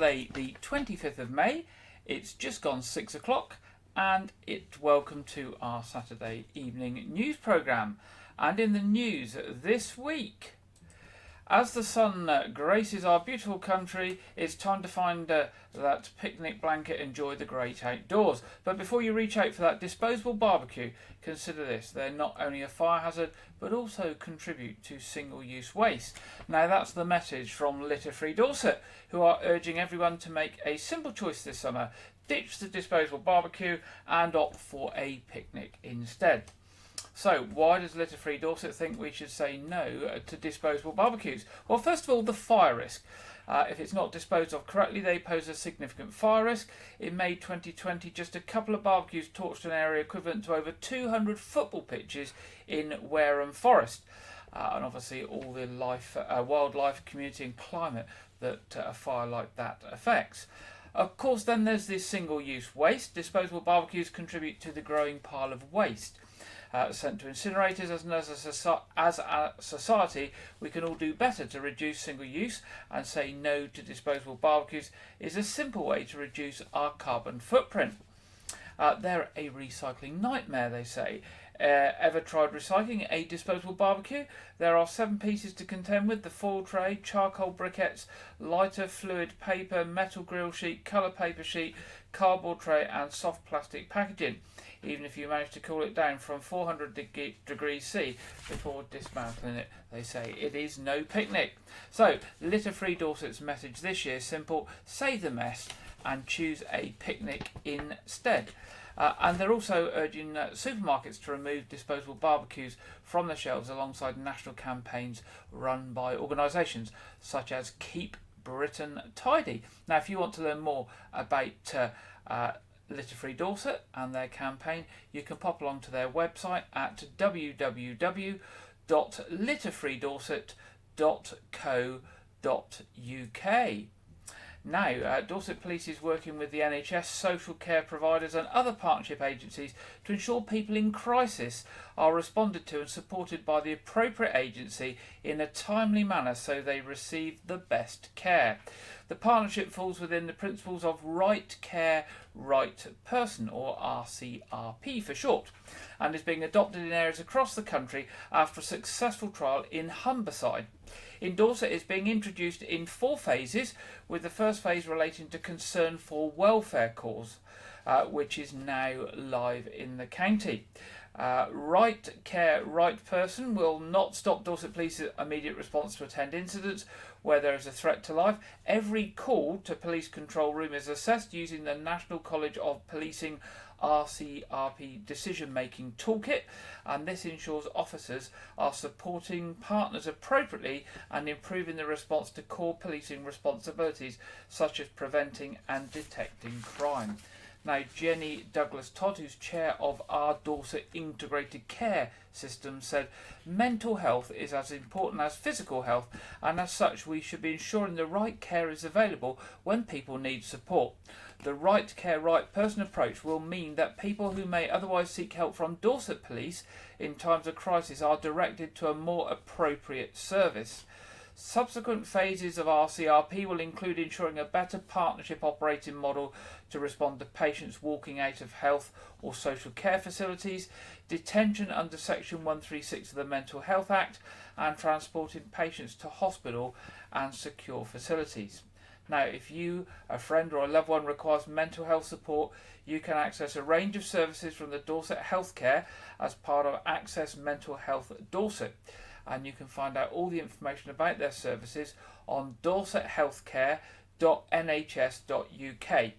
Saturday the 25th of May. It's just gone 6 o'clock and welcome to our Saturday evening news programme. And in the news this week, as the sun graces our beautiful country, it's time to find that picnic blanket, enjoy the great outdoors. But before you reach out for that disposable barbecue, consider this: they're not only a fire hazard, but also contribute to single-use waste. Now that's the message from Litter Free Dorset, who are urging everyone to make a simple choice this summer: ditch the disposable barbecue and opt for a picnic instead. So, why does Litter Free Dorset think we should say no to disposable barbecues? Well, first of all, the fire risk. If it's not disposed of correctly, they pose a significant fire risk. In May 2020, just a couple of barbecues torched an area equivalent to over 200 football pitches in Wareham Forest. And obviously all the wildlife, community and climate that a fire like that affects. Of course, then there's this single-use waste. Disposable barbecues contribute to the growing pile of waste. Sent to incinerators. As a society, we can all do better to reduce single use, and say no to disposable barbecues is a simple way to reduce our carbon footprint. They're a recycling nightmare, they say. Ever tried recycling a disposable barbecue? There are 7 pieces to contend with: the foil tray, charcoal briquettes, lighter fluid paper, metal grill sheet, colour paper sheet, cardboard tray and soft plastic packaging. Even if you manage to cool it down from 400 degrees C before dismantling it, they say it is no picnic. So, Litter Free Dorset's message this year: simple: save the mess and choose a picnic instead. And they're also urging supermarkets to remove disposable barbecues from the shelves, alongside national campaigns run by organisations such as Keep Britain Tidy. Now, if you want to learn more about Litter Free Dorset and their campaign, you can pop along to their website at www.litterfreedorset.co.uk. Now, Dorset Police is working with the NHS, social care providers and other partnership agencies to ensure people in crisis are responded to and supported by the appropriate agency in a timely manner so they receive the best care. The partnership falls within the principles of Right Care, Right Person, or RCRP for short, and is being adopted in areas across the country after a successful trial in Humberside. In Dorset, it's being introduced in 4 phases, with the first phase relating to concern for welfare cause, which is now live in the county. Right Care, Right Person will not stop Dorset Police's immediate response to attend incidents where there is a threat to life. Every call to police control room is assessed using the National College of Policing RCRP decision-making toolkit, and this ensures officers are supporting partners appropriately and improving the response to core policing responsibilities such as preventing and detecting crime. Now, Jenny Douglas-Todd, who's chair of our Dorset Integrated Care System, said mental health is as important as physical health, and as such we should be ensuring the right care is available when people need support. The Right Care, Right Person approach will mean that people who may otherwise seek help from Dorset Police in times of crisis are directed to a more appropriate service. Subsequent phases of RCRP will include ensuring a better partnership operating model to respond to patients walking out of health or social care facilities, detention under Section 136 of the Mental Health Act, and transporting patients to hospital and secure facilities. Now, if you, a friend or a loved one requires mental health support, you can access a range of services from the Dorset Healthcare as part of Access Mental Health Dorset. And you can find out all the information about their services on dorsethealthcare.nhs.uk.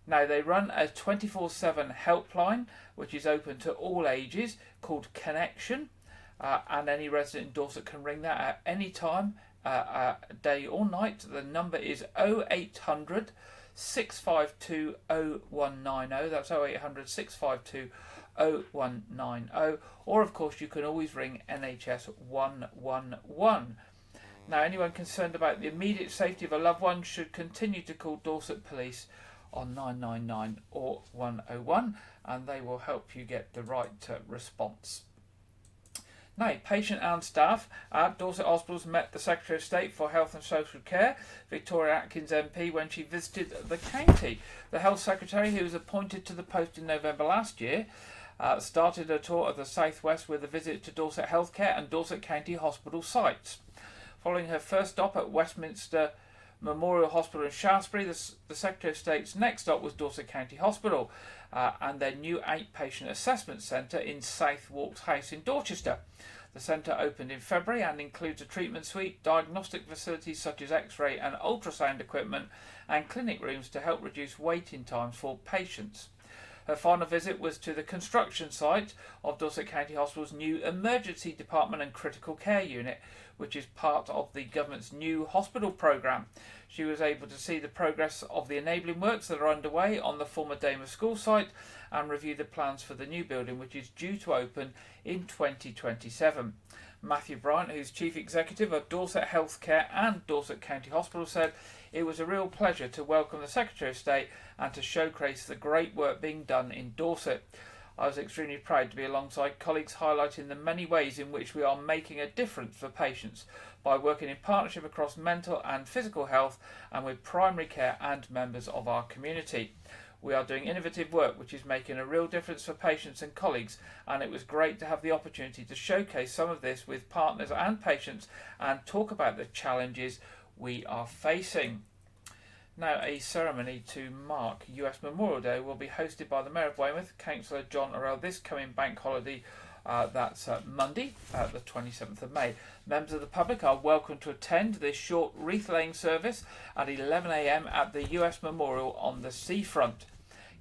Now, they run a 24/7 helpline which is open to all ages, called Connection, and any resident in Dorset can ring that at any time, day or night. The number is 0800 652 0190. That's 0800 652 0190, or of course you can always ring NHS 111. Now, anyone concerned about the immediate safety of a loved one should continue to call Dorset Police on 999 or 101, and they will help you get the right response. Now, patient and staff at Dorset Hospitals met the Secretary of State for Health and Social Care, Victoria Atkins MP, when she visited the county. The Health Secretary, who was appointed to the post in November last year, started a tour of the South West with a visit to Dorset Healthcare and Dorset County Hospital sites. Following her first stop at Westminster Memorial Hospital in Shaftesbury, the Secretary of State's next stop was Dorset County Hospital and their new outpatient assessment centre in South Walks House in Dorchester. The centre opened in February and includes a treatment suite, diagnostic facilities such as X-ray and ultrasound equipment, and clinic rooms to help reduce waiting times for patients. Her final visit was to the construction site of Dorset County Hospital's new emergency department and critical care unit, which is part of the government's new hospital programme. She was able to see the progress of the enabling works that are underway on the former Damer School site and review the plans for the new building, which is due to open in 2027. Matthew Bryant, who's Chief Executive of Dorset Healthcare and Dorset County Hospital, said it was a real pleasure to welcome the Secretary of State and to showcase the great work being done in Dorset. I was extremely proud to be alongside colleagues highlighting the many ways in which we are making a difference for patients by working in partnership across mental and physical health and with primary care and members of our community. We are doing innovative work which is making a real difference for patients and colleagues, and it was great to have the opportunity to showcase some of this with partners and patients and talk about the challenges we are facing. Now, a ceremony to mark US Memorial Day will be hosted by the Mayor of Weymouth, Councillor John Orell, this coming bank holiday. That's Monday, the 27th of May. Members of the public are welcome to attend this short wreath-laying service at 11 a.m. at the US Memorial on the seafront.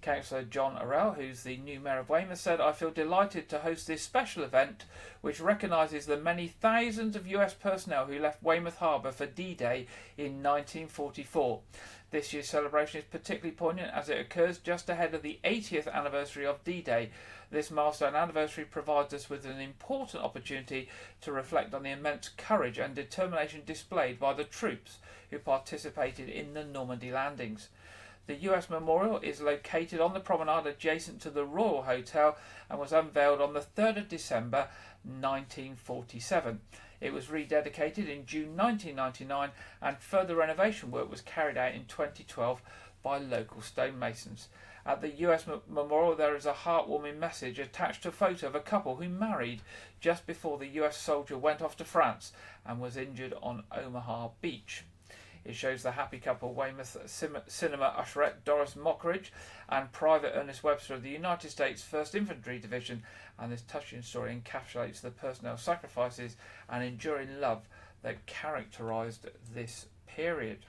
Councillor John Orell, who's the new Mayor of Weymouth, said, "I feel delighted to host this special event which recognises the many thousands of US personnel who left Weymouth Harbour for D-Day in 1944. This year's celebration is particularly poignant as it occurs just ahead of the 80th anniversary of D-Day. This milestone anniversary provides us with an important opportunity to reflect on the immense courage and determination displayed by the troops who participated in the Normandy landings." The US Memorial is located on the promenade adjacent to the Royal Hotel and was unveiled on the 3rd of December 1947. It was rededicated in June 1999 and further renovation work was carried out in 2012 by local stonemasons. At the US Memorial there is a heartwarming message attached to a photo of a couple who married just before the US soldier went off to France and was injured on Omaha Beach. It shows the happy couple, Weymouth cinema usherette Doris Mockridge and Private Ernest Webster of the United States 1st Infantry Division, and this touching story encapsulates the personnel sacrifices and enduring love that characterised this period.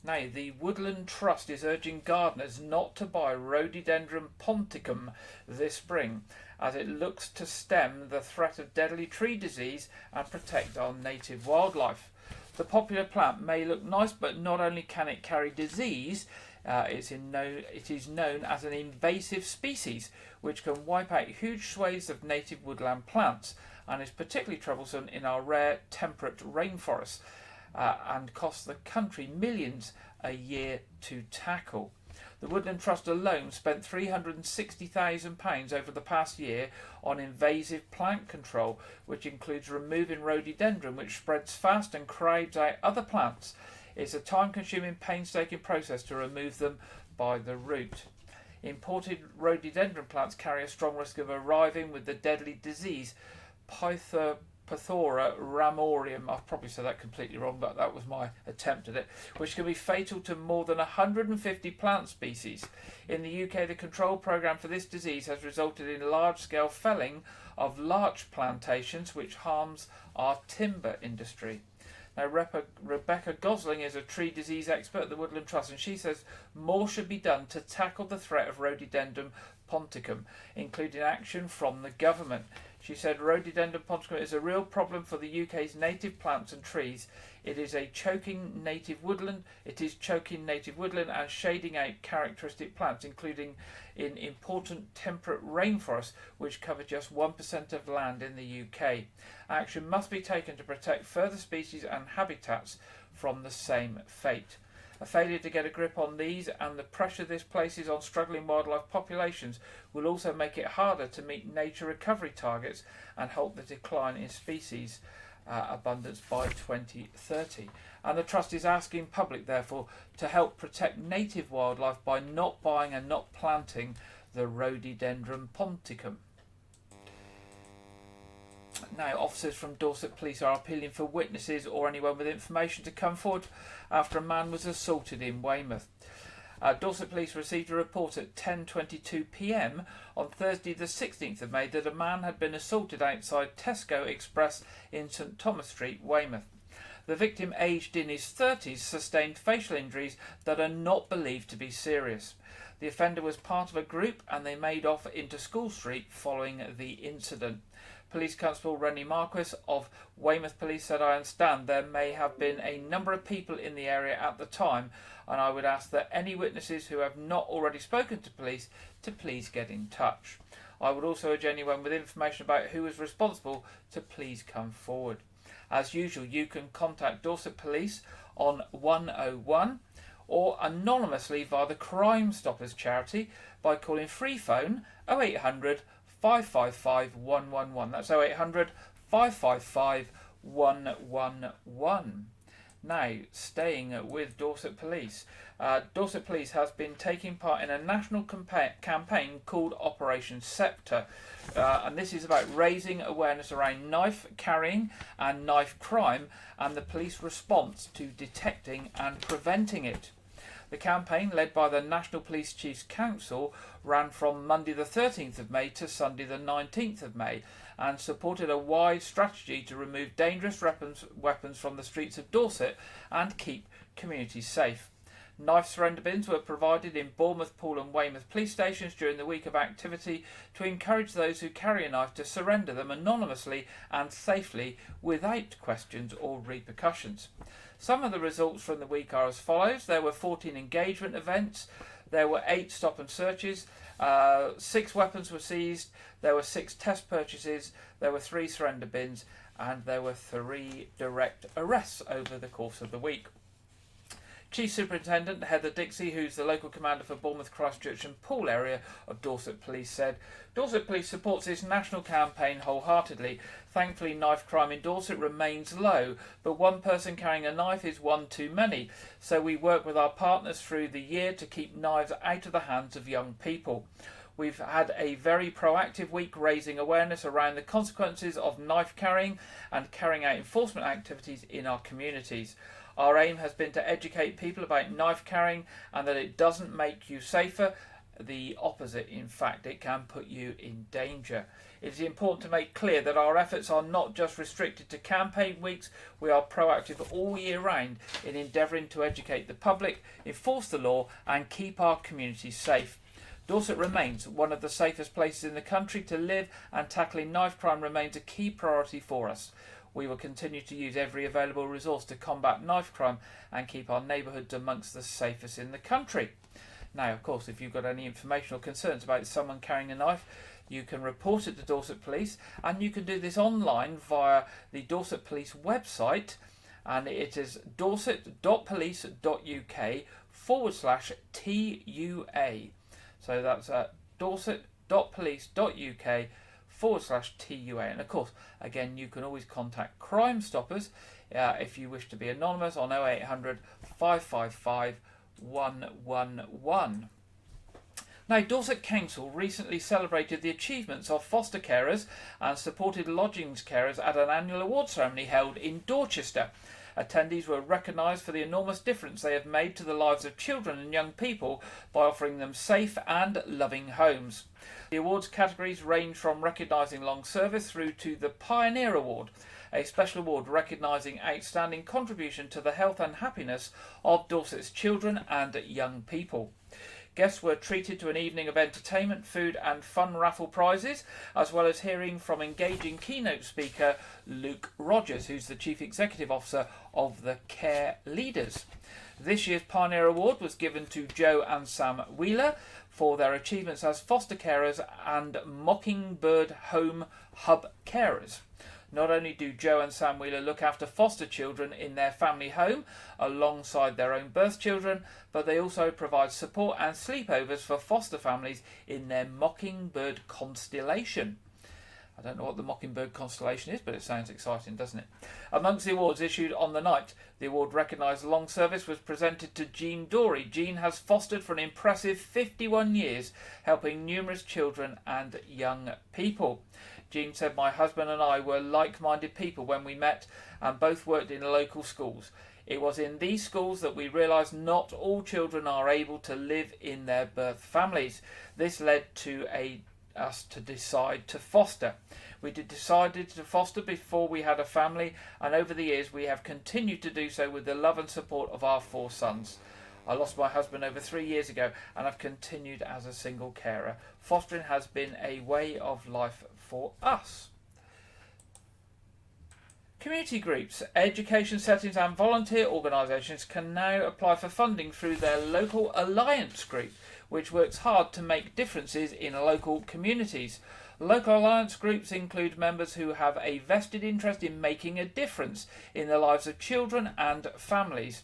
Now, the Woodland Trust is urging gardeners not to buy Rhododendron ponticum this spring, as it looks to stem the threat of deadly tree disease and protect our native wildlife. The popular plant may look nice, but not only can it carry disease, it is known as an invasive species, which can wipe out huge swathes of native woodland plants, and is particularly troublesome in our rare temperate rainforests, and costs the country millions a year to tackle. The Woodland Trust alone spent £360,000 over the past year on invasive plant control, which includes removing rhododendron, which spreads fast and crowds out other plants. It's a time-consuming, painstaking process to remove them by the root. Imported rhododendron plants carry a strong risk of arriving with the deadly disease Pithora ramorium, I've probably said that completely wrong, but that was my attempt at it, which can be fatal to more than 150 plant species. In the UK, the control programme for this disease has resulted in large-scale felling of larch plantations, which harms our timber industry. Now, Rebecca Gosling is a tree disease expert at the Woodland Trust, and she says more should be done to tackle the threat of Rhododendron ponticum, including action from the government. She said Rhododendron ponticum is a real problem for the UK's native plants and trees. It is choking native woodland and shading out characteristic plants, including in important temperate rainforests, which cover just 1% of land in the UK. Action must be taken to protect further species and habitats from the same fate. A failure to get a grip on these and the pressure this places on struggling wildlife populations will also make it harder to meet nature recovery targets and halt the decline in species abundance by 2030. And the Trust is asking public, therefore, to help protect native wildlife by not buying and not planting the Rhododendron ponticum. Now, officers from Dorset Police are appealing for witnesses or anyone with information to come forward after a man was assaulted in Weymouth. Dorset Police received a report at 10:22 p.m. on Thursday the 16th of May that a man had been assaulted outside Tesco Express in St Thomas Street, Weymouth. The victim, aged in his 30s, sustained facial injuries that are not believed to be serious. The offender was part of a group and they made off into School Street following the incident. Police Constable Rennie Marquis of Weymouth Police said, "I understand there may have been a number of people in the area at the time, and I would ask that any witnesses who have not already spoken to police to please get in touch. I would also urge anyone with information about who is responsible to please come forward." As usual, you can contact Dorset Police on 101 or anonymously via the Crime Stoppers charity by calling free phone 0800 555 111. That's 0800 555 111. Now, staying with Dorset Police. Dorset Police has been taking part in a national campaign called Operation Sceptre. And this is about raising awareness around knife carrying and knife crime and the police response to detecting and preventing it. The campaign, led by the National Police Chiefs Council, ran from Monday the 13th of May to Sunday the 19th of May and supported a wide strategy to remove dangerous weapons from the streets of Dorset and keep communities safe. Knife surrender bins were provided in Bournemouth, Poole and Weymouth police stations during the week of activity to encourage those who carry a knife to surrender them anonymously and safely without questions or repercussions. Some of the results from the week are as follows. There were 14 engagement events, there were 8 stop and searches, 6 weapons were seized, there were 6 test purchases, there were 3 surrender bins, and there were 3 direct arrests over the course of the week. Chief Superintendent Heather Dixie, who's the local commander for Bournemouth, Christchurch and Poole area of Dorset Police, said, "Dorset Police supports this national campaign wholeheartedly. Thankfully, knife crime in Dorset remains low, but one person carrying a knife is one too many. So we work with our partners through the year to keep knives out of the hands of young people. We've had a very proactive week raising awareness around the consequences of knife carrying and carrying out enforcement activities in our communities. Our aim has been to educate people about knife carrying and that it doesn't make you safer. The opposite, in fact, it can put you in danger. It is important to make clear that our efforts are not just restricted to campaign weeks. We are proactive all year round in endeavouring to educate the public, enforce the law and keep our communities safe. Dorset remains one of the safest places in the country to live and tackling knife crime remains a key priority for us. We will continue to use every available resource to combat knife crime and keep our neighbourhoods amongst the safest in the country." Now, of course, if you've got any information or concerns about someone carrying a knife, you can report it to Dorset Police, and you can do this online via the Dorset Police website, and it is dorset.police.uk/TUA. So that's dorset.police.uk/TUA. And of course, again, you can always contact Crime Stoppers if you wish to be anonymous on 0800 555 111. Now, Dorset Council recently celebrated the achievements of foster carers and supported lodgings carers at an annual award ceremony held in Dorchester. Attendees were recognised for the enormous difference they have made to the lives of children and young people by offering them safe and loving homes. The awards categories range from recognising long service through to the Pioneer Award, a special award recognising outstanding contribution to the health and happiness of Dorset's children and young people. Guests were treated to an evening of entertainment, food and fun raffle prizes, as well as hearing from engaging keynote speaker Luke Rogers, who's the Chief Executive Officer of the Care Leaders. This year's Pioneer Award was given to Joe and Sam Wheeler for their achievements as foster carers and Mockingbird Home Hub carers. Not only do Joe and Sam Wheeler look after foster children in their family home alongside their own birth children, but they also provide support and sleepovers for foster families in their Mockingbird constellation. I don't know what the Mockingbird constellation is, but it sounds exciting, doesn't it? Amongst the awards issued on the night, the award recognised long service was presented to Jean Dorey. Jean has fostered for an impressive 51 years, helping numerous children and young people. Jean said, "My husband and I were like-minded people when we met and both worked in local schools. It was in these schools that we realised not all children are able to live in their birth families. This led to us to decide to foster. We decided to foster before we had a family, and over the years we have continued to do so with the love and support of our 4 sons. I lost my husband over 3 years ago and I've continued as a single carer. Fostering has been a way of life for us." Community groups, education settings and volunteer organisations can now apply for funding through their local alliance group, which works hard to make differences in local communities. Local alliance groups include members who have a vested interest in making a difference in the lives of children and families.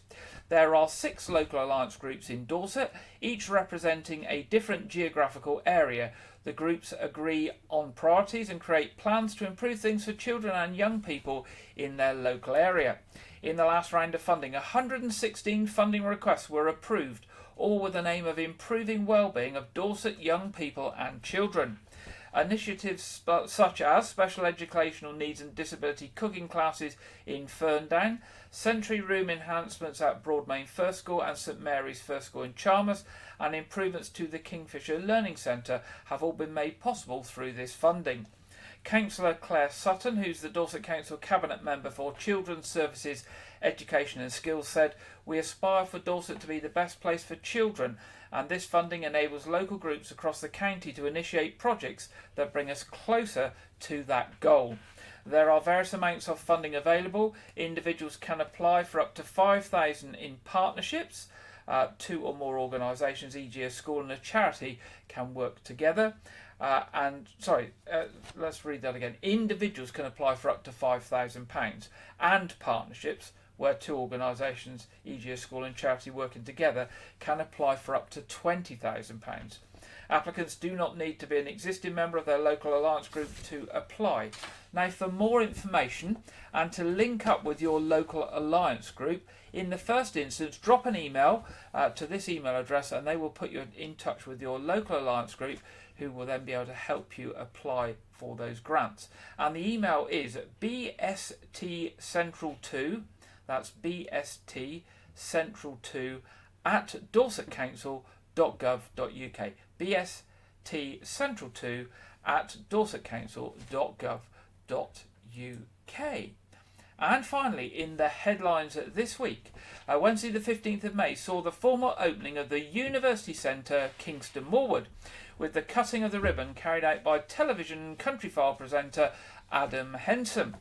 There are 6 local alliance groups in Dorset, each representing a different geographical area. The groups agree on priorities and create plans to improve things for children and young people in their local area. In the last round of funding, 116 funding requests were approved, all with the aim of improving well-being of Dorset young people and children. Initiatives such as special educational needs and disability cooking classes in Ferndown, sensory room enhancements at Broadmain First School and St Mary's First School in Charmouth, and improvements to the Kingfisher Learning Centre have all been made possible through this funding. Councillor Claire Sutton, who's the Dorset Council Cabinet Member for Children's Services, Education and Skills, said, "We aspire for Dorset to be the best place for children, and this funding enables local groups across the county to initiate projects that bring us closer to that goal." There are various amounts of funding available. Individuals can apply for up to 5,000 in partnerships. 2 or more organisations, e.g. a school and a charity, can work together. Let's read that again. Individuals can apply for up to £5,000, and partnerships, where 2 organisations, e.g. a school and charity working together, can apply for up to £20,000. Applicants do not need to be an existing member of their local alliance group to apply. Now, for more information and to link up with your local alliance group, in the first instance, drop an email to this email address and they will put you in touch with your local alliance group, who will then be able to help you apply for those grants. And the email is bstcentral2, that's bstcentral2 at dorsetcouncil.gov.uk. bstcentral2 at dorsetcouncil.gov.uk. And finally, in the headlines this week, Wednesday the 15th of May saw the formal opening of the University Centre, Kingston Morwood, with the cutting of the ribbon carried out by television Countryfile presenter Adam Henson.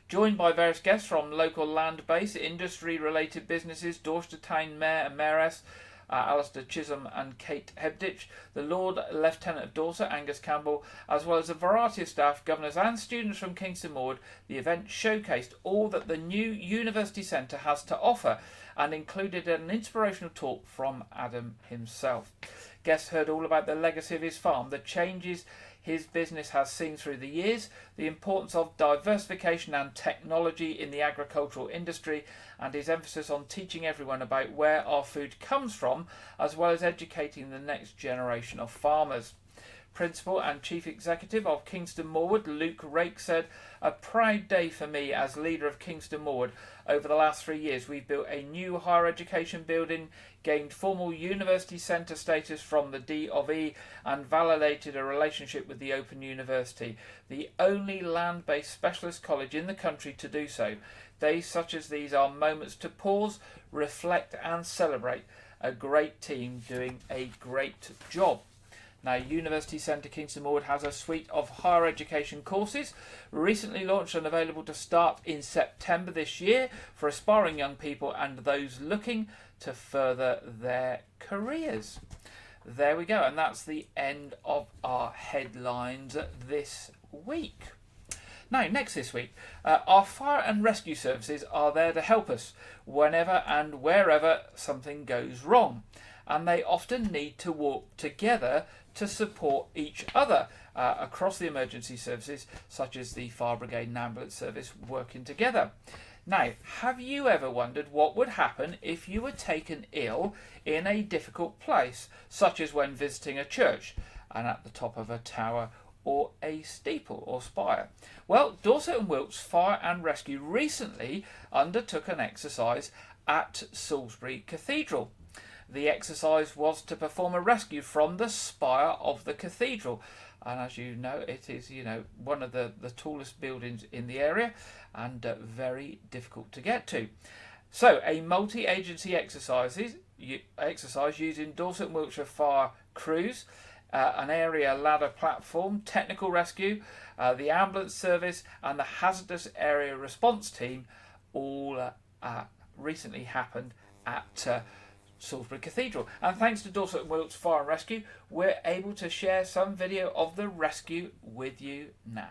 Joined by various guests from local land-based, industry-related businesses, Dorset Town Mayor and Mayoress Alistair Chisholm and Kate Hebditch, the Lord Lieutenant of Dorset, Angus Campbell, as well as a variety of staff, governors and students from Kingston Morwood. The event showcased all that the new University Centre has to offer and included an inspirational talk from Adam himself. Guests heard all about the legacy of his farm, the changes his business has seen through the years, the importance of diversification and technology in the agricultural industry, and his emphasis on teaching everyone about where our food comes from, as well as educating the next generation of farmers. Principal and Chief Executive of Kingston Morwood, Luke Rake, said, "A proud day for me as leader of Kingston Morwood. Over the last 3 years we've built a new higher education building, gained formal university centre status from the D.of.E. and validated a relationship with the Open University, the only land-based specialist college in the country to do so. Days such as these are moments to pause, reflect and celebrate a great team doing a great job." Now, University Centre Kingston Morwood has a suite of higher education courses recently launched and available to start in September this year for aspiring young people and those looking to further their careers. There we go, and that's the end of our headlines this week. Now, next this week, our fire and rescue services are there to help us whenever and wherever something goes wrong. And they often need to work together to support each other across the emergency services, such as the fire brigade and ambulance service working together. Now, have you ever wondered what would happen if you were taken ill in a difficult place, such as when visiting a church and at the top of a tower or a steeple or spire? Well, Dorset and Wilts Fire and Rescue recently undertook an exercise at Salisbury Cathedral. The exercise was to perform a rescue from the spire of the cathedral. And as you know, it is, one of the tallest buildings in the area and very difficult to get to. So a multi-agency exercise using Dorset and Wiltshire Fire crews, an area ladder platform, technical rescue, the ambulance service and the hazardous area response team all recently happened at Salisbury Cathedral. And thanks to Dorset and Wilts Fire and Rescue, we're able to share some video of the rescue with you now.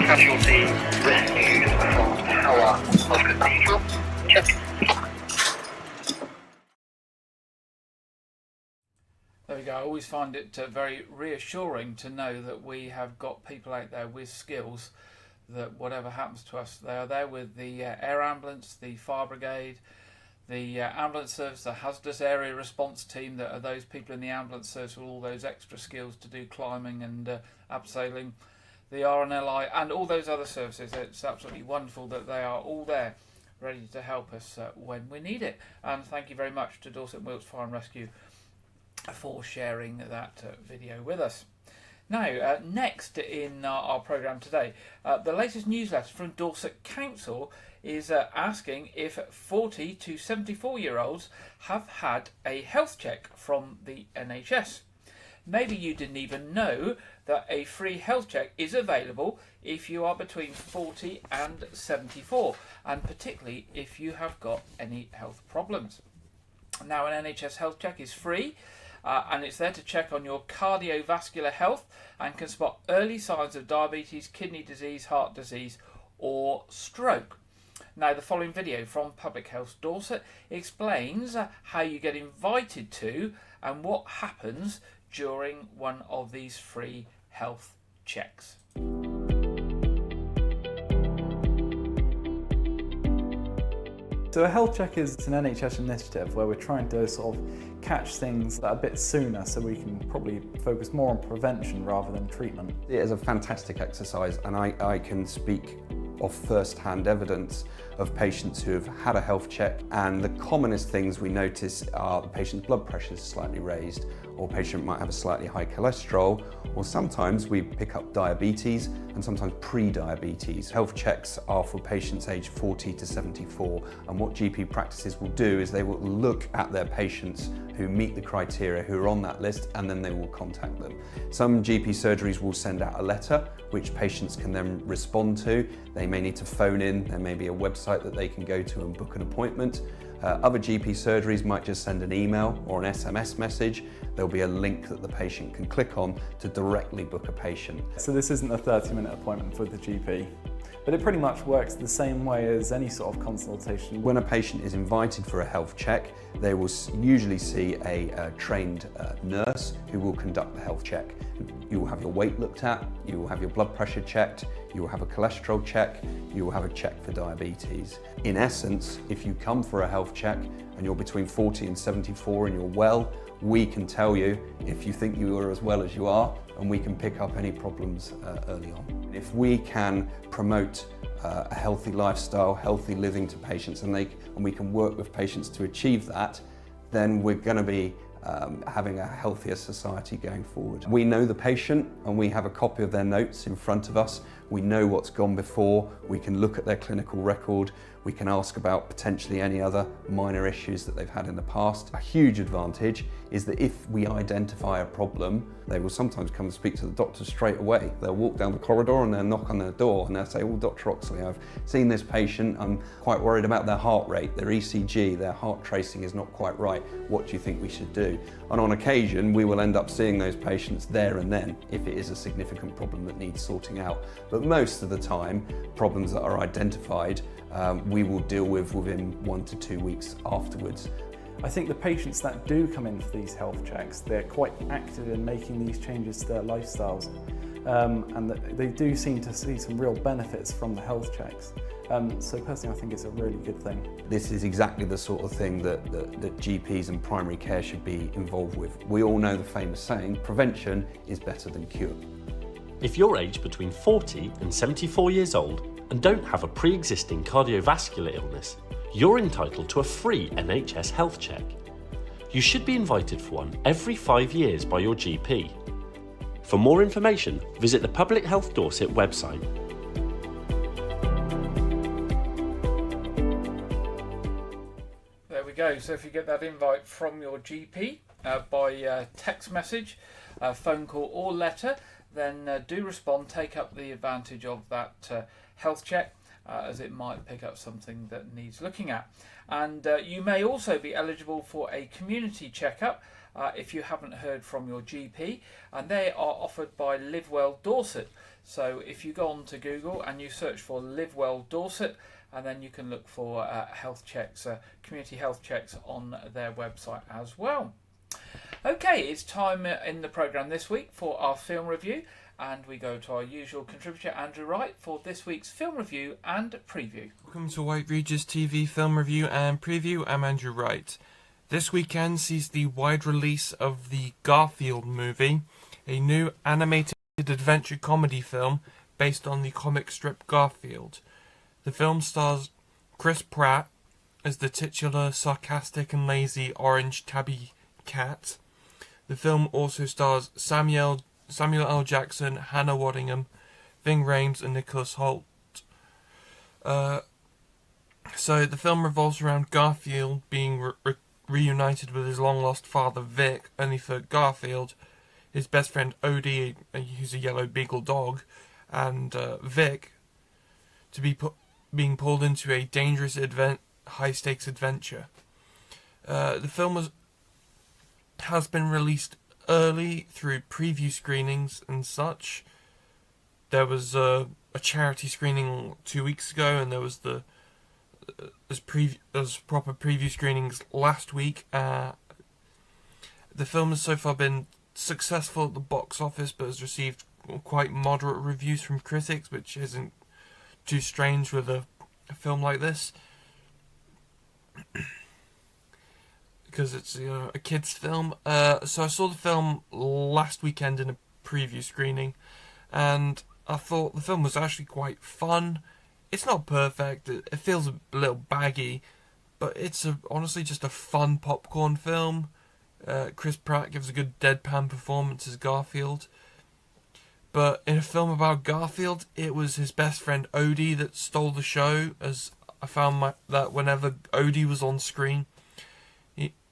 Casualty rescued from tower of cathedral. Check. There we go. I always find it very reassuring to know that we have got people out there with skills that whatever happens to us, they are there with the air ambulance, the fire brigade, the ambulance service, the hazardous area response team, that are those people in the ambulance service with all those extra skills to do climbing and abseiling, the RNLI and all those other services. It's absolutely wonderful that they are all there ready to help us when we need it. And thank you very much to Dorset and Wilts Fire and Rescue for sharing that video with us. Now, next in our programme today, the latest newsletter from Dorset Council is asking if 40 to 74-year-olds have had a health check from the NHS. Maybe you didn't even know that a free health check is available if you are between 40 and 74, and particularly if you have got any health problems. Now, an NHS health check is free. And it's there to check on your cardiovascular health and can spot early signs of diabetes, kidney disease, heart disease or stroke. Now, the following video from Public Health Dorset explains how you get invited to and what happens during one of these free health checks. So a health check is an NHS initiative where we're trying to sort of catch things a bit sooner so we can probably focus more on prevention rather than treatment. It is a fantastic exercise, and I can speak of first-hand evidence of patients who have had a health check, and the commonest things we notice are the patient's blood pressure is slightly raised, or patient might have a slightly high cholesterol, or sometimes we pick up diabetes and sometimes pre-diabetes. Health checks are for patients aged 40 to 74, and what GP practices will do is they will look at their patients who meet the criteria, who are on that list, and then they will contact them. Some GP surgeries will send out a letter which patients can then respond to. They may need to phone in, there may be a website that they can go to and book an appointment. Other GP surgeries might just send an email or an SMS message. There'll be a link that the patient can click on to directly book a patient. So this isn't a 30-minute appointment with the GP, but it pretty much works the same way as any sort of consultation. When a patient is invited for a health check, they will usually see a trained nurse who will conduct the health check. You will have your weight looked at, you will have your blood pressure checked, you will have a cholesterol check, you will have a check for diabetes. In essence, if you come for a health check and you're between 40 and 74 and you're well, we can tell you if you think you are as well as you are, and we can pick up any problems early on. If we can promote a healthy lifestyle, healthy living to patients, and we can work with patients to achieve that, then we're going to be having a healthier society going forward. We know the patient and we have a copy of their notes in front of us. We know what's gone before, we can look at their clinical record, we can ask about potentially any other minor issues that they've had in the past. A huge advantage is that if we identify a problem, they will sometimes come and speak to the doctor straight away. They'll walk down the corridor and they'll knock on their door and they'll say, "Oh, Dr. Oxley, I've seen this patient, I'm quite worried about their heart rate, their ECG, their heart tracing is not quite right. What do you think we should do?" And on occasion, we will end up seeing those patients there and then if it is a significant problem that needs sorting out. But most of the time, problems that are identified, we will deal with within 1 to 2 weeks afterwards. I think the patients that do come in for these health checks, they're quite active in making these changes to their lifestyles, and that they do seem to see some real benefits from the health checks. So personally, I think it's a really good thing. This is exactly the sort of thing that GPs and primary care should be involved with. We all know the famous saying, prevention is better than cure. If you're aged between 40 and 74 years old and don't have a pre-existing cardiovascular illness, you're entitled to a free NHS health check. You should be invited for one every 5 years by your GP. For more information, visit the Public Health Dorset website. There we go. So if you get that invite from your GP by text message, phone call or letter, then do respond, take up the advantage of that health check, as it might pick up something that needs looking at. And you may also be eligible for a community checkup if you haven't heard from your GP, and they are offered by Live Well Dorset. So if you go on to Google and you search for Live Well Dorset, and then you can look for health checks, community health checks on their website as well. Okay, it's time in the programme this week for our film review, and we go to our usual contributor Andrew Wright for this week's film review and preview. Welcome to White Regis TV film review and preview. I'm Andrew Wright. This weekend sees the wide release of the Garfield movie, a new animated adventure comedy film based on the comic strip Garfield. The film stars Chris Pratt as the titular, sarcastic and lazy orange tabby cat. The film also stars Samuel L. Jackson, Hannah Waddingham, Ving Rhames and Nicholas Hoult. So the film revolves around Garfield being reunited with his long-lost father Vic, only for Garfield, his best friend Odie, who's a yellow beagle dog, and Vic to be being pulled into a dangerous high-stakes adventure. The film has been released early through preview screenings and such. There was a charity screening 2 weeks ago, and there was there's proper preview screenings last week. The film has so far been successful at the box office, but has received quite moderate reviews from critics, which isn't too strange with a film like this, because it's a kids' film. So I saw the film last weekend in a preview screening, and I thought the film was actually quite fun. it's not perfect. It feels a little baggy, but it's honestly just a fun popcorn film. Chris Pratt gives a good deadpan performance as Garfield. But in a film about Garfield, it was his best friend Odie that stole the show, as I found that whenever Odie was on screen,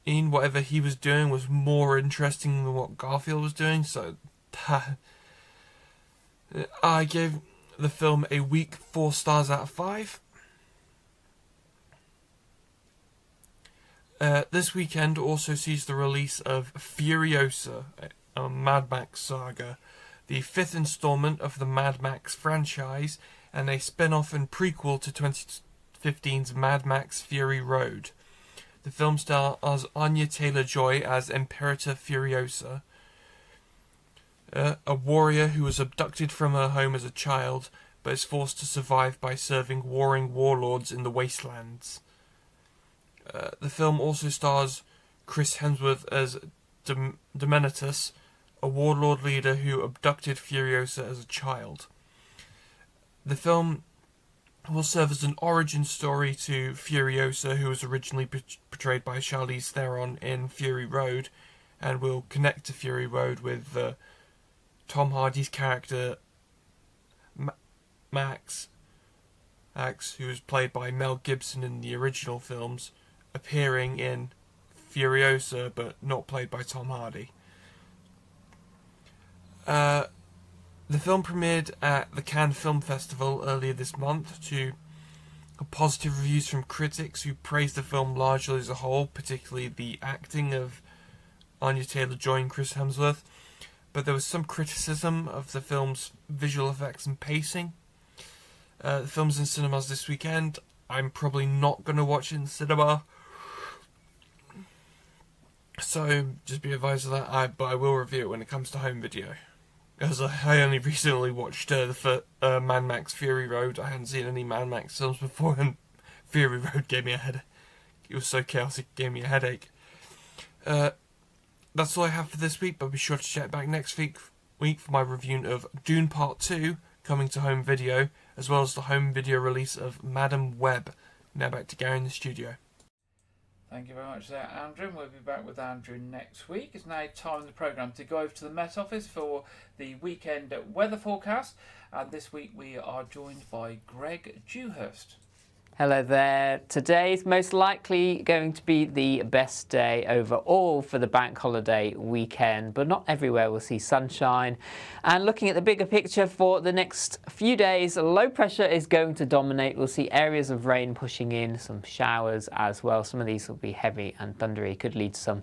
whatever he was doing was more interesting than what Garfield was doing, so I gave the film a weak 4 stars out of 5. This weekend also sees the release of Furiosa, a Mad Max saga, the 5th installment of the Mad Max franchise, and a spin-off and prequel to 2015's Mad Max Fury Road. The film stars Anya Taylor-Joy as Imperator Furiosa, a warrior who was abducted from her home as a child, but is forced to survive by serving warring warlords in the wastelands. The film also stars Chris Hemsworth as Dominatus, a warlord leader who abducted Furiosa as a child. The film will serve as an origin story to Furiosa, who was originally portrayed by Charlize Theron in Fury Road, and will connect to Fury Road with Tom Hardy's character Max, who was played by Mel Gibson in the original films, appearing in Furiosa but not played by Tom Hardy. The film premiered at the Cannes Film Festival earlier this month to positive reviews from critics who praised the film largely as a whole, particularly the acting of Anya Taylor-Joy and Chris Hemsworth, but there was some criticism of the film's visual effects and pacing. The film's in cinemas this weekend. I'm probably not going to watch it in cinema, so just be advised of that. But I will review it when it comes to home video, as I only recently watched Mad Max Fury Road. I hadn't seen any Mad Max films before, and Fury Road gave me a headache. It was so chaotic, it gave me a headache. That's all I have for this week, but be sure to check back next week for my review of Dune Part 2, coming to home video, as well as the home video release of Madam Web. Now back to Gary in the studio. Thank you very much there, Andrew. We'll be back with Andrew next week. It's now time in the programme to go over to the Met Office for the weekend weather forecast. And this week we are joined by Greg Dewhurst. Hello there. Today's most likely going to be the best day overall for the bank holiday weekend, but not everywhere will see sunshine. And looking at the bigger picture for the next few days, low pressure is going to dominate. We'll see areas of rain pushing in, some showers as well. Some of these will be heavy and thundery, could lead to some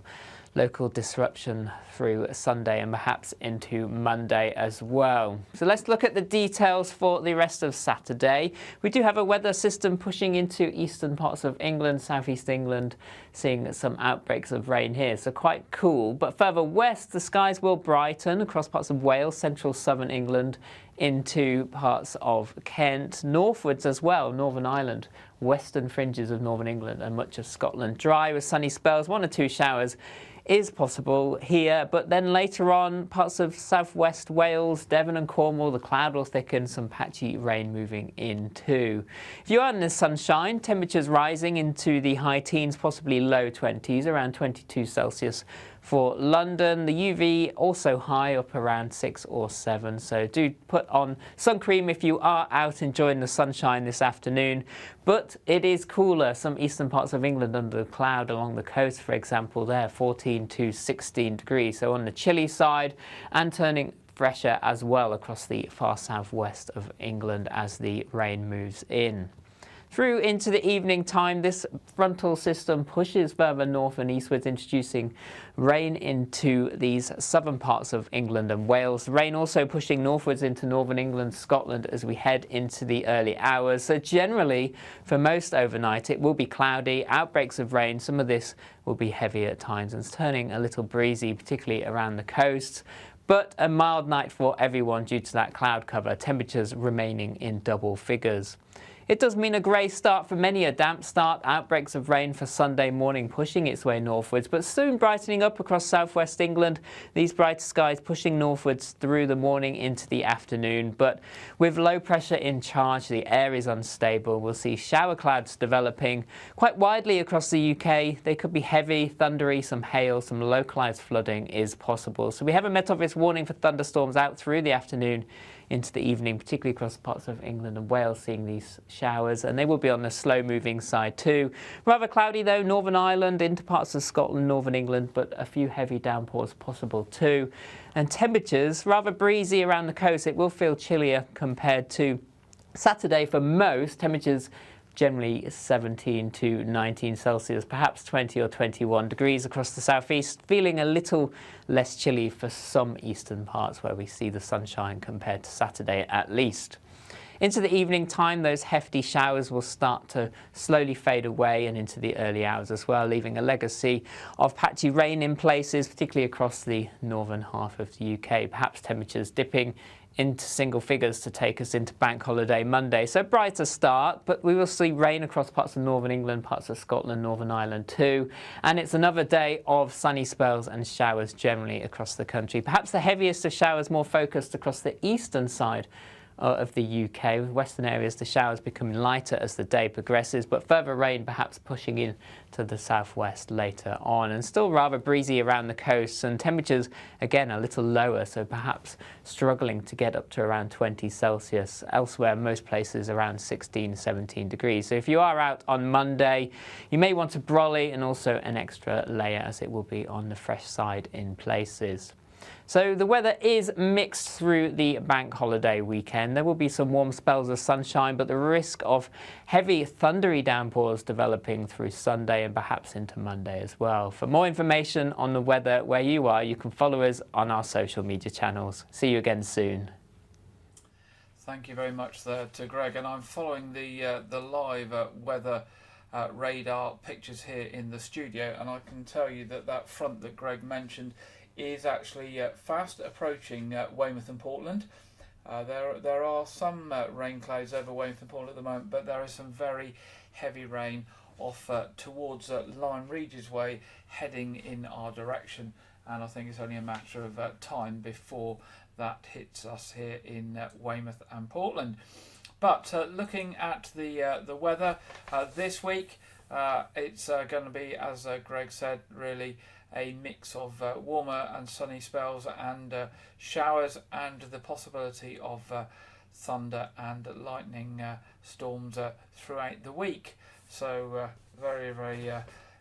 local disruption through Sunday and perhaps into Monday as well. So let's look at the details for the rest of Saturday. We do have a weather system pushing into eastern parts of England, southeast England, seeing some outbreaks of rain here, so quite cool. But further west, the skies will brighten across parts of Wales, central southern England, into parts of Kent, northwards as well, Northern Ireland, western fringes of northern England and much of Scotland. Dry with sunny spells, 1 or 2 showers is possible here, but then later on parts of southwest Wales, Devon and Cornwall, the cloud will thicken, some patchy rain moving in too. If you are in the sunshine, temperatures rising into the high teens, possibly low 20s, around 22 Celsius for London. The UV also high, up around 6 or 7, so do put on sun cream if you are out enjoying the sunshine this afternoon. But it is cooler, some eastern parts of England under the cloud along the coast, for example, there 14 to 16 degrees, so on the chilly side, and turning fresher as well across the far southwest of England as the rain moves in. Through into the evening time, this frontal system pushes further north and eastwards, introducing rain into these southern parts of England and Wales. Rain also pushing northwards into northern England, Scotland as we head into the early hours. So generally, for most overnight, it will be cloudy, outbreaks of rain. Some of this will be heavy at times and it's turning a little breezy, particularly around the coast. But a mild night for everyone due to that cloud cover, temperatures remaining in double figures. It does mean a grey start for many, a damp start, outbreaks of rain for Sunday morning pushing its way northwards, but soon brightening up across southwest England. These brighter skies pushing northwards through the morning into the afternoon, but with low pressure in charge, the air is unstable. We'll see shower clouds developing quite widely across the UK. They could be heavy, thundery, some hail, some localised flooding is possible. So we have a Met Office warning for thunderstorms out through the afternoon into the evening, particularly across parts of England and Wales, seeing these showers, and they will be on the slow-moving side too. Rather cloudy though, Northern Ireland into parts of Scotland, Northern England, but a few heavy downpours possible too. And temperatures rather breezy around the coast. It will feel chillier compared to Saturday for most. Temperatures generally 17 to 19 Celsius, perhaps 20 or 21 degrees across the southeast, feeling a little less chilly for some eastern parts where we see the sunshine compared to Saturday at least. Into the evening time, those hefty showers will start to slowly fade away and into the early hours as well, leaving a legacy of patchy rain in places, particularly across the northern half of the UK, perhaps temperatures dipping into single figures to take us into Bank Holiday Monday. So brighter start, but we will see rain across parts of northern England, parts of Scotland, Northern Ireland too. And it's another day of sunny spells and showers generally across the country. Perhaps the heaviest of showers more focused across the eastern side of the UK. With western areas, the showers becoming lighter as the day progresses, but further rain perhaps pushing in to the southwest later on. And still rather breezy around the coast, and temperatures again a little lower, so perhaps struggling to get up to around 20 Celsius. Elsewhere, most places around 16, 17 degrees. So if you are out on Monday, you may want a brolly and also an extra layer, as it will be on the fresh side in places. So the weather is mixed through the bank holiday weekend. There will be some warm spells of sunshine, but the risk of heavy thundery downpours developing through Sunday and perhaps into Monday as well. For more information on the weather where you are, you can follow us on our social media channels. See you again soon. Thank you very much there to Greg, and I'm following the live weather radar pictures here in the studio, and I can tell you that that front that Greg mentioned is actually fast approaching Weymouth and Portland. There are some rain clouds over Weymouth and Portland at the moment, but there is some very heavy rain off towards Lyme Regis Way, heading in our direction, and I think it's only a matter of time before that hits us here in Weymouth and Portland. But looking at the weather this week, it's going to be, as Greg said, really a mix of warmer and sunny spells and showers, and the possibility of thunder and lightning storms throughout the week. So very, very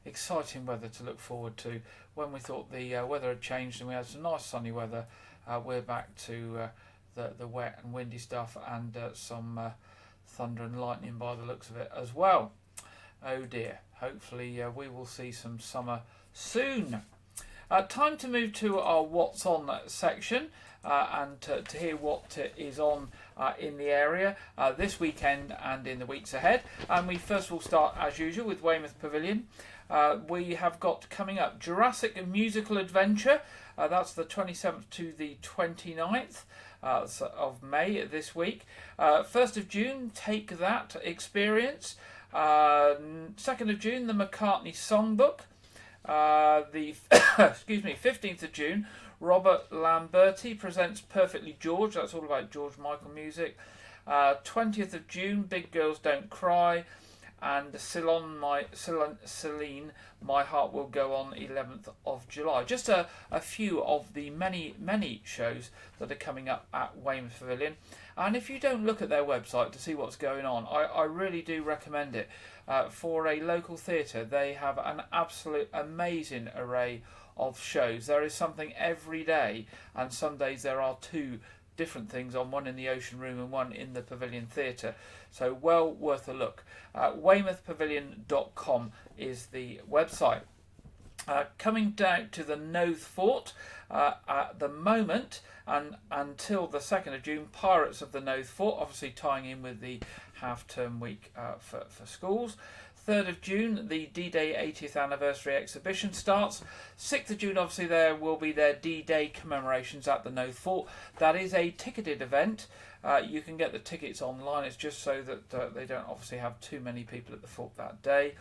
exciting weather to look forward to. When we thought the weather had changed and we had some nice sunny weather, we're back to the wet and windy stuff, and some thunder and lightning by the looks of it as well. Oh dear. Hopefully we will see some summer soon. Time to move to our What's On section and to hear what is on in the area this weekend and in the weeks ahead. And we first of all start, as usual, with Weymouth Pavilion. We have got coming up Jurassic Musical Adventure. That's the 27th to the 29th of May this week. 1st of June, Take That Experience. 2nd of June, the McCartney Songbook. The 15th of June, Robert Lamberti presents Perfectly George. That's all about George Michael music. 20th of June, Big Girls Don't Cry. And Celine, My Heart Will Go On, 11th of July. Just a few of the many shows that are coming up at Weymouth Pavilion. And if you don't look at their website to see what's going on, I really do recommend it. For a local theatre, they have an absolute amazing array of shows. There is something every day, and some days there are two different things on, one in the Ocean Room and one in the Pavilion Theatre. So well worth a look. WeymouthPavilion.com is the website. Coming down to the Knowth Fort at the moment and until the 2nd of June, Pirates of the Knowth Fort, obviously tying in with the half-term week for schools. 3rd of June, the D-Day 80th Anniversary Exhibition starts. 6th of June, obviously, there will be their D-Day commemorations at the Knowth Fort. That is a ticketed event. You can get the tickets online. It's just so that they don't obviously have too many people at the fort that day.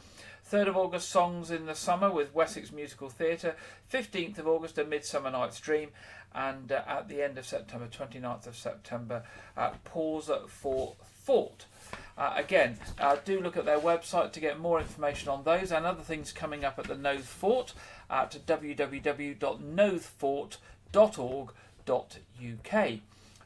3rd of August, Songs in the Summer with Wessex Musical Theatre. 15th of August, A Midsummer Night's Dream. And at the end of September, 29th of September, Pause for Thought. Again, do look at their website to get more information on those and other things coming up at the Knowth Fort at www.knowthfort.org.uk.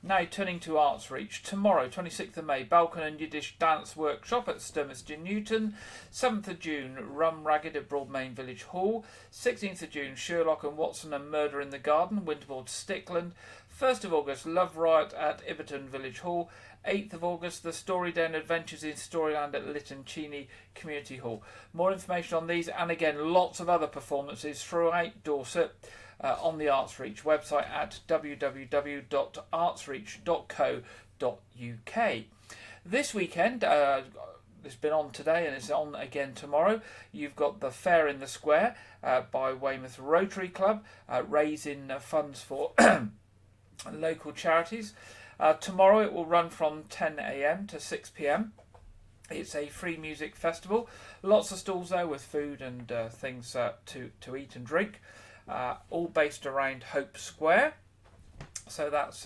Now turning to Arts Reach. Tomorrow, 26th of May, Balkan and Yiddish Dance Workshop at Sturminster Newton. 7th of June, Rum Ragged at Broadmain Village Hall. 16th of June, Sherlock and Watson and Murder in the Garden, Winterbourne Stickland. 1st of August, Love Riot at Iverton Village Hall. 8th of August, the Story Day and Adventures in Storyland at Lytton Cheney Community Hall. More information on these and again lots of other performances throughout Dorset on the Arts Reach website at www.artsreach.co.uk. This weekend, it's been on today and it's on again tomorrow, you've got the Fair in the Square by Weymouth Rotary Club, raising funds for local charities. Tomorrow it will run from 10 a.m. to 6 p.m. It's a free music festival. Lots of stalls there with food and things to eat and drink. All based around Hope Square. So that's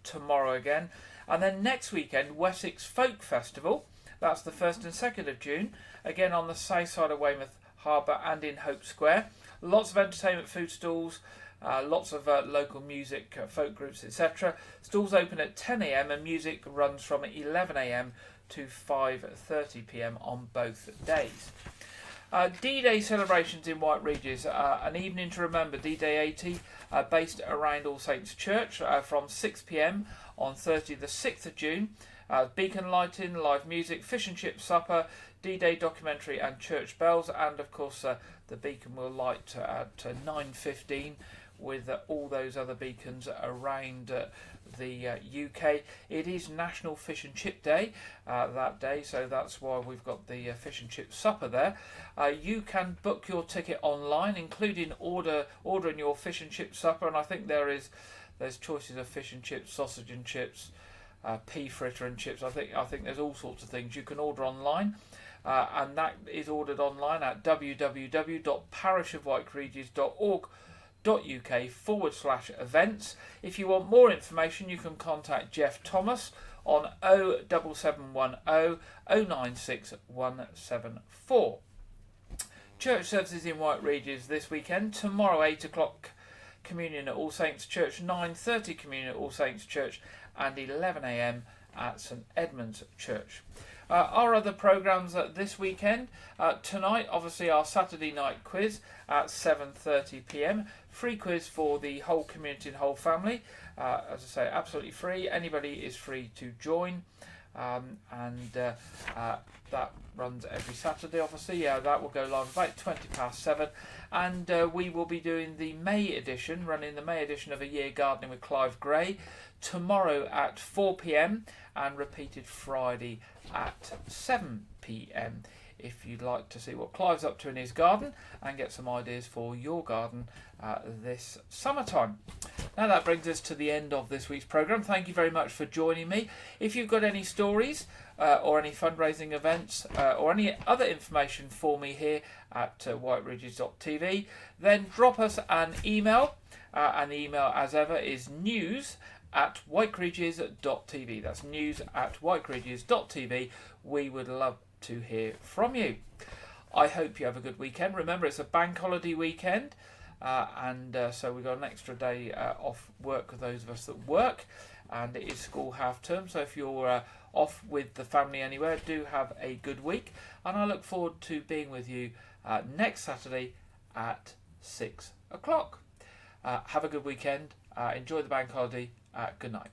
tomorrow again. And then next weekend, Wessex Folk Festival. That's the 1st and 2nd of June. Again on the south side of Weymouth Harbour and in Hope Square. Lots of entertainment food stalls. Lots of local music, folk groups, etc. Stalls open at 10 a.m. and music runs from 11 a.m. to 5:30 p.m. on both days. D-Day celebrations in White Regis, an evening to remember D-Day 80, based around All Saints Church from 6 p.m. on Thursday the 6th of June. Beacon lighting, live music, fish and chip supper, D-Day documentary and church bells, and of course the beacon will light at 9:15 with all those other beacons around the UK. It is National Fish and Chip Day that day, so that's why we've got the fish and chip supper there. You can book your ticket online, including ordering your fish and chip supper, and I think there's choices of fish and chips, sausage and chips, pea fritter and chips. I think there's all sorts of things you can order online. And that is ordered online at www.parishofwhiteregis.org.uk/events. If you want more information, you can contact Jeff Thomas on 07710 096 174. Church services in White Regis this weekend. Tomorrow 8 o'clock communion at All Saints Church, 9:30 communion at All Saints Church, and 11 a.m. at St Edmund's Church. Our other programmes this weekend, tonight obviously our Saturday night quiz at 7:30 p.m. Free quiz for the whole community and whole family. As I say, absolutely free. Anybody is free to join. That runs every Saturday obviously. That will go live about 7:20. And we will be doing the May edition, running the May edition of A Year Gardening with Clive Gray tomorrow at 4 p.m. and repeated Friday at 7 p.m. if you'd like to see what Clive's up to in his garden and get some ideas for your garden this summertime. Now that brings us to the end of this week's programme. Thank you very much for joining me. If you've got any stories or any fundraising events or any other information for me here at whiteregis.tv, then drop us an email. And the email, as ever, is news@whiteregis.tv. That's news@whiteregis.tv. We would love to hear from you. I hope you have a good weekend. Remember, it's a bank holiday weekend, so we've got an extra day off work for those of us that work, and it is school half term. So if you're off with the family anywhere, do have a good week, and I look forward to being with you next Saturday at 6 o'clock. Have a good weekend. Enjoy the bank holiday. Good night.